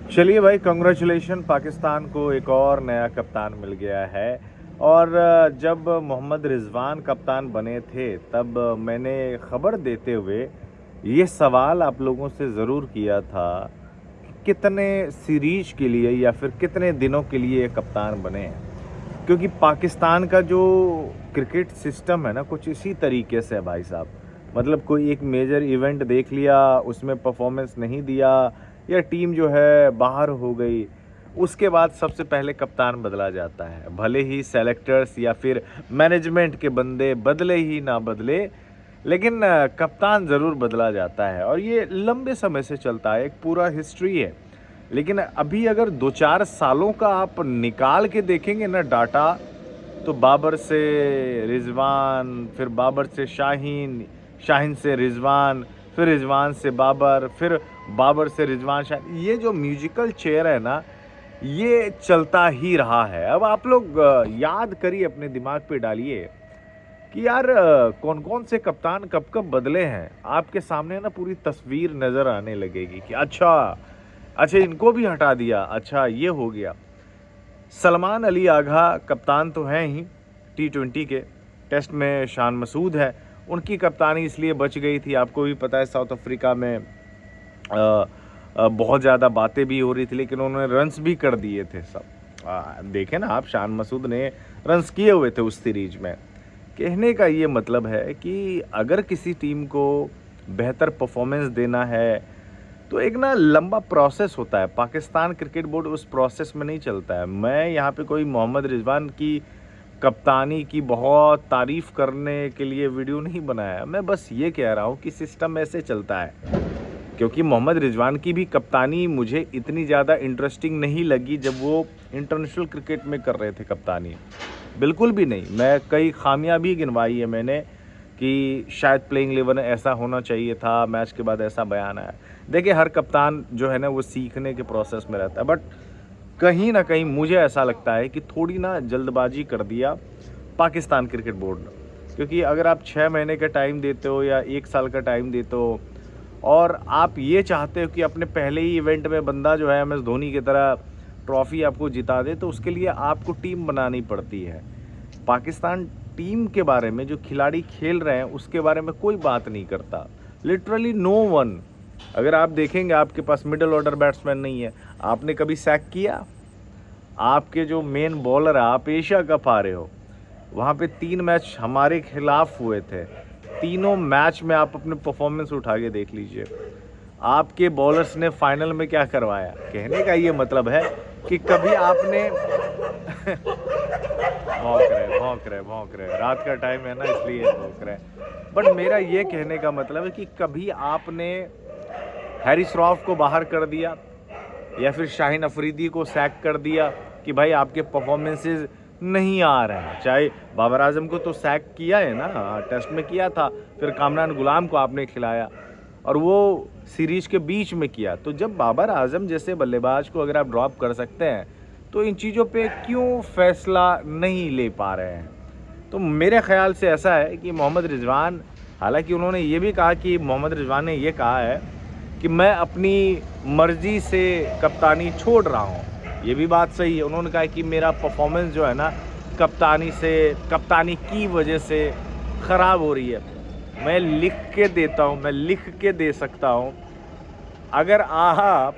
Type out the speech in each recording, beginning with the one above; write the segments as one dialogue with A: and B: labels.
A: चलिए भाई, कंग्रेचुलेशन, पाकिस्तान को एक और नया कप्तान मिल गया है। और जब मोहम्मद रिजवान कप्तान बने थे तब मैंने खबर देते हुए ये सवाल आप लोगों से ज़रूर किया था कि कितने सीरीज के लिए या फिर कितने दिनों के लिए ये कप्तान बने हैं। क्योंकि पाकिस्तान का जो क्रिकेट सिस्टम है ना, कुछ इसी तरीके से है भाई साहब। मतलब कोई एक मेजर इवेंट देख लिया, उसमें परफॉर्मेंस नहीं दिया या टीम जो है बाहर हो गई, उसके बाद सबसे पहले कप्तान बदला जाता है। भले ही सेलेक्टर्स या फिर मैनेजमेंट के बंदे बदले ही ना बदले, लेकिन कप्तान ज़रूर बदला जाता है और ये लंबे समय से चलता है, एक पूरा हिस्ट्री है। लेकिन अभी अगर 2-4 सालों का आप निकाल के देखेंगे ना डाटा, तो बाबर से रिजवान, फिर बाबर से शाहीन, शाहीन से रिजवान, फिर रिजवान से बाबर, फिर बाबर से रिजवान शाहीन, ये जो म्यूजिकल चेयर है ना, ये चलता ही रहा है। अब आप लोग याद करिए, अपने दिमाग पे डालिए कि यार कौन कौन से कप्तान कब कब बदले हैं। आपके सामने ना पूरी तस्वीर नज़र आने लगेगी कि अच्छा अच्छा इनको भी हटा दिया, अच्छा ये हो गया। सलमान अली आगा कप्तान तो हैं ही T20 के, टेस्ट में शान मसूद है, उनकी कप्तानी इसलिए बच गई थी, आपको भी पता है। साउथ अफ्रीका में बहुत ज़्यादा बातें भी हो रही थी, लेकिन उन्होंने रन्स भी कर दिए थे सब। देखें ना आप, शान मसूद ने रन्स किए हुए थे उस सीरीज में। कहने का ये मतलब है कि अगर किसी टीम को बेहतर परफॉर्मेंस देना है तो एक ना लंबा प्रोसेस होता है। पाकिस्तान क्रिकेट बोर्ड उस प्रोसेस में नहीं चलता है। मैं यहाँ पे कोई मोहम्मद रिजवान की कप्तानी की बहुत तारीफ करने के लिए वीडियो नहीं बनाया, मैं बस ये कह रहा हूँ कि सिस्टम ऐसे चलता है। क्योंकि मोहम्मद रिजवान की भी कप्तानी मुझे इतनी ज़्यादा इंटरेस्टिंग नहीं लगी जब वो इंटरनेशनल क्रिकेट में कर रहे थे कप्तानी, बिल्कुल भी नहीं। मैं कई खामियां भी गिनवाई है मैंने कि शायद प्लेइंग 11 ऐसा होना चाहिए था, मैच के बाद ऐसा बयान आया। देखिए, हर कप्तान जो है ना वो सीखने के प्रोसेस में रहता है, बट कहीं ना कहीं मुझे ऐसा लगता है कि थोड़ी ना जल्दबाजी कर दिया पाकिस्तान क्रिकेट बोर्ड ने। क्योंकि अगर आप 6 महीने का टाइम देते हो या 1 साल का टाइम देते हो और आप ये चाहते हो कि अपने पहले ही इवेंट में बंदा जो है MS धोनी की तरह ट्रॉफी आपको जिता दे, तो उसके लिए आपको टीम बनानी पड़ती है। पाकिस्तान टीम के बारे में, जो खिलाड़ी खेल रहे हैं उसके बारे में कोई बात नहीं करता, लिटरली नो वन। अगर आप देखेंगे, आपके पास मिडिल ऑर्डर बैट्समैन नहीं है, आपने कभी सैक किया? आपके जो मेन बॉलर है, आप एशिया कप आ रहे हो, वहाँ पे 3 मैच हमारे खिलाफ हुए थे, तीनों मैच में आप अपने परफॉर्मेंस उठा के देख लीजिए। आपके बॉलर्स ने फाइनल में क्या करवाया? कहने का ये मतलब है कि कभी आपने भौंक रहे, रात का टाइम है ना इसलिए भौंक रहे। बट मेरा ये कहने का मतलब है कि कभी आपने हैरी श्रॉफ को बाहर कर दिया या फिर शाहीन अफरीदी को सैक कर दिया कि भाई आपके परफॉर्मेंसेस नहीं आ रहे हैं? चाहे बाबर आजम को तो सैक किया है ना, टेस्ट में किया था, फिर कामरान गुलाम को आपने खिलाया और वो सीरीज के बीच में किया। तो जब बाबर आजम जैसे बल्लेबाज को अगर आप ड्रॉप कर सकते हैं, तो इन चीज़ों पे क्यों फैसला नहीं ले पा रहे हैं? तो मेरे ख्याल से ऐसा है कि मोहम्मद रिजवान, हालांकि उन्होंने ये भी कहा कि मोहम्मद रिजवान ने ये कहा है कि मैं अपनी मर्ज़ी से कप्तानी छोड़ रहा हूँ, ये भी बात सही है। उन्होंने कहा कि मेरा परफॉर्मेंस जो है ना कप्तानी की वजह से ख़राब हो रही है। मैं लिख के देता हूँ, मैं लिख के दे सकता हूँ। अगर आप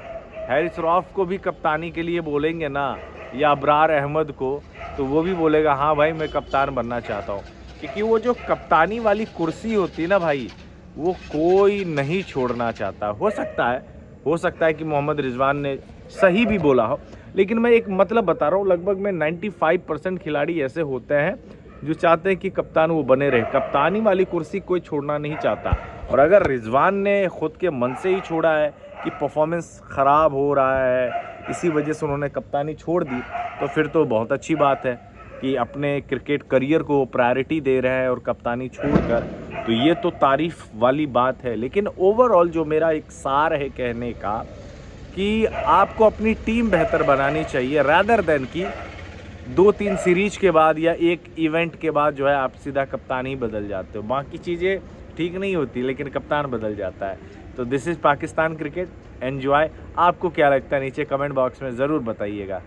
A: हैरिस रॉफ को भी कप्तानी के लिए बोलेंगे ना, या अबरार अहमद को, तो वो भी बोलेगा हाँ भाई मैं कप्तान बनना चाहता हूँ। क्योंकि वो जो कप्तानी वाली कुर्सी होती है ना भाई, वो कोई नहीं छोड़ना चाहता। हो सकता है कि मोहम्मद रिजवान ने सही भी बोला हो, लेकिन मैं एक मतलब बता रहा हूँ, लगभग में 95% खिलाड़ी ऐसे होते हैं जो चाहते हैं कि कप्तान वो बने रहे। कप्तानी वाली कुर्सी कोई छोड़ना नहीं चाहता। और अगर रिजवान ने खुद के मन से ही छोड़ा है कि परफॉर्मेंस ख़राब हो रहा है, इसी वजह से उन्होंने कप्तानी छोड़ दी, तो फिर तो बहुत अच्छी बात है कि अपने क्रिकेट करियर को प्रायोरिटी दे रहे हैं और कप्तानी छोड़कर, तो ये तो तारीफ़ वाली बात है। लेकिन ओवरऑल जो मेरा एक सार है कहने का, कि आपको अपनी टीम बेहतर बनानी चाहिए, रैदर देन कि 2-3 सीरीज के बाद या एक इवेंट के बाद जो है आप सीधा कप्तान ही बदल जाते हो। बाकी चीज़ें ठीक नहीं होती, लेकिन कप्तान बदल जाता है। तो this is Pakistan cricket. Enjoy. आपको क्या लगता है नीचे कमेंट बॉक्स में ज़रूर बताइएगा।